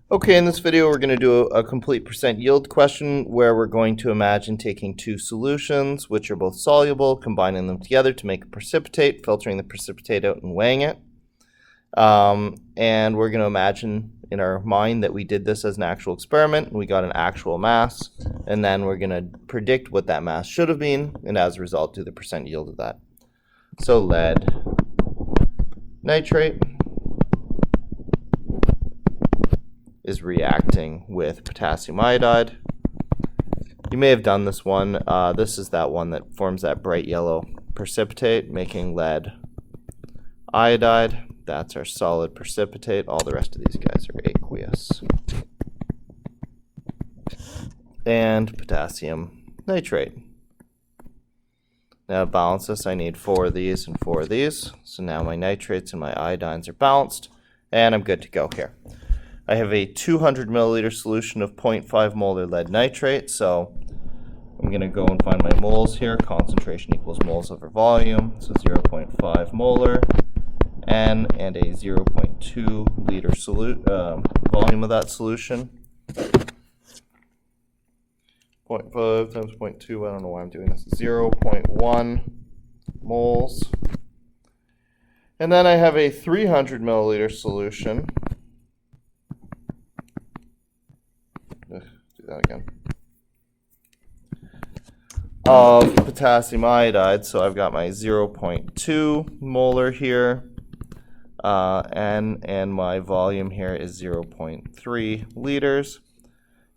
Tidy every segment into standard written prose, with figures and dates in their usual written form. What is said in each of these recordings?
Okay, in this video we're going to do a complete percent yield question where we're going to imagine taking two solutions which are both soluble, combining them together to make a precipitate, filtering the precipitate out and weighing it. And we're going to imagine in our mind that we did this as an actual experiment and we got an actual mass, and then we're going to predict what that mass should have been and as a result do the percent yield of that. So lead nitrate is reacting with potassium iodide. You may have done this one. This is that one that forms that bright yellow precipitate, making lead iodide. That's our solid precipitate. All the rest of these guys are aqueous. And potassium nitrate. Now to balance this, I need 4 of these and 4 of these. So now my nitrates and my iodines are balanced, and I'm good to go here. I have a 200 milliliter solution of 0.5 molar lead nitrate, so I'm going to go and find my moles here. Concentration equals moles over volume, so 0.5 molar, and a 0.2 liter volume of that solution. 0.5 times 0.2, I don't know why I'm doing this, 0.1 moles. And then I have a 300 milliliter solution. That again, of potassium iodide. So I've got my 0.2 molar here, and my volume here is 0.3 liters,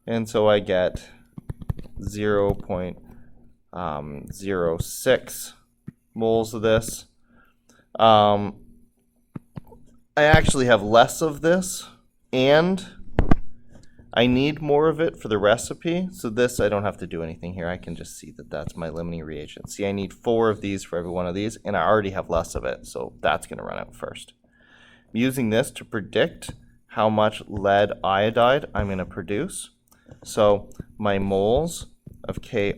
and so I get 0.06 moles of this. I actually have less of this, and I need more of it for the recipe, so this I don't have to do anything here. I can just see that that's my limiting reagent. See, I need 4 of these for every one of these, and I already have less of it, so that's going to run out first. I'm using this to predict how much lead iodide I'm going to produce. So my moles of Ki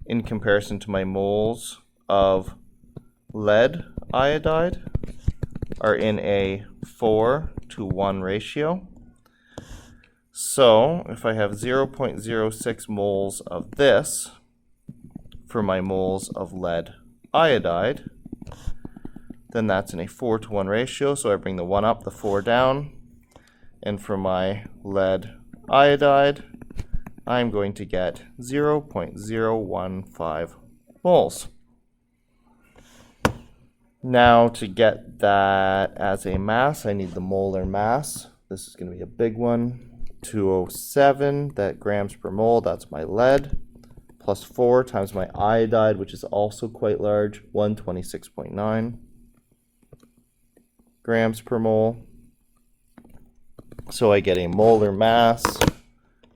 in comparison to my moles of lead iodide are in a 4:1 ratio. So if I have 0.06 moles of this for my moles of lead iodide, then that's in a 4:1 ratio. So I bring the 1 up, the 4 down. And for my lead iodide, I'm going to get 0.015 moles. Now to get that as a mass, I need the molar mass. This is going to be a big one. 207, that grams per mole, that's my lead, plus 4 times my iodide, which is also quite large, 126.9 grams per mole. So I get a molar mass,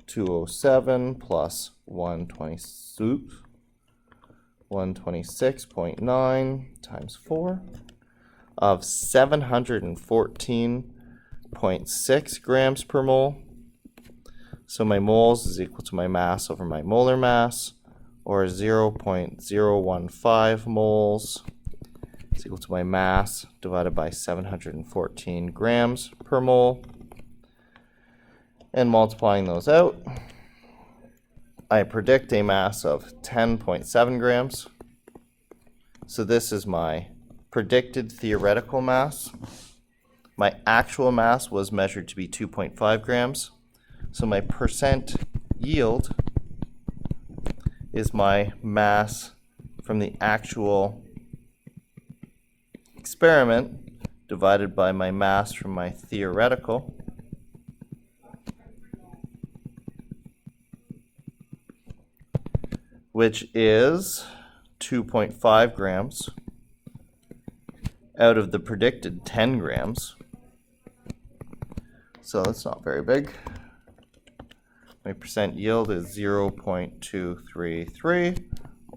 207 plus 126.9 times 4 of 714.6 grams per mole. So my moles is equal to my mass over my molar mass, or 0.015 moles is equal to my mass divided by 714 grams per mole. And multiplying those out, I predict a mass of 10.7 grams. So this is my predicted theoretical mass. My actual mass was measured to be 2.5 grams. So my percent yield is my mass from the actual experiment divided by my mass from my theoretical. Which is 2.5 grams out of the predicted 10 grams. So that's not very big. My percent yield is 0.233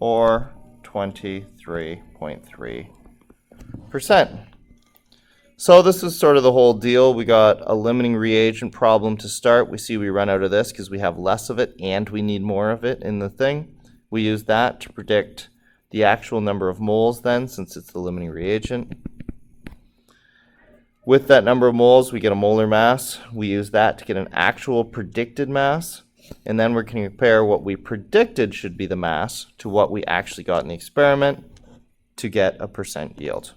or 23.3%. So this is sort of the whole deal. We got a limiting reagent problem to start. We see we run out of this because we have less of it and we need more of it in the thing. We use that to predict the actual number of moles then, since it's the limiting reagent. With that number of moles, we get a molar mass. We use that to get an actual predicted mass. And then we can compare what we predicted should be the mass to what we actually got in the experiment to get a % yield.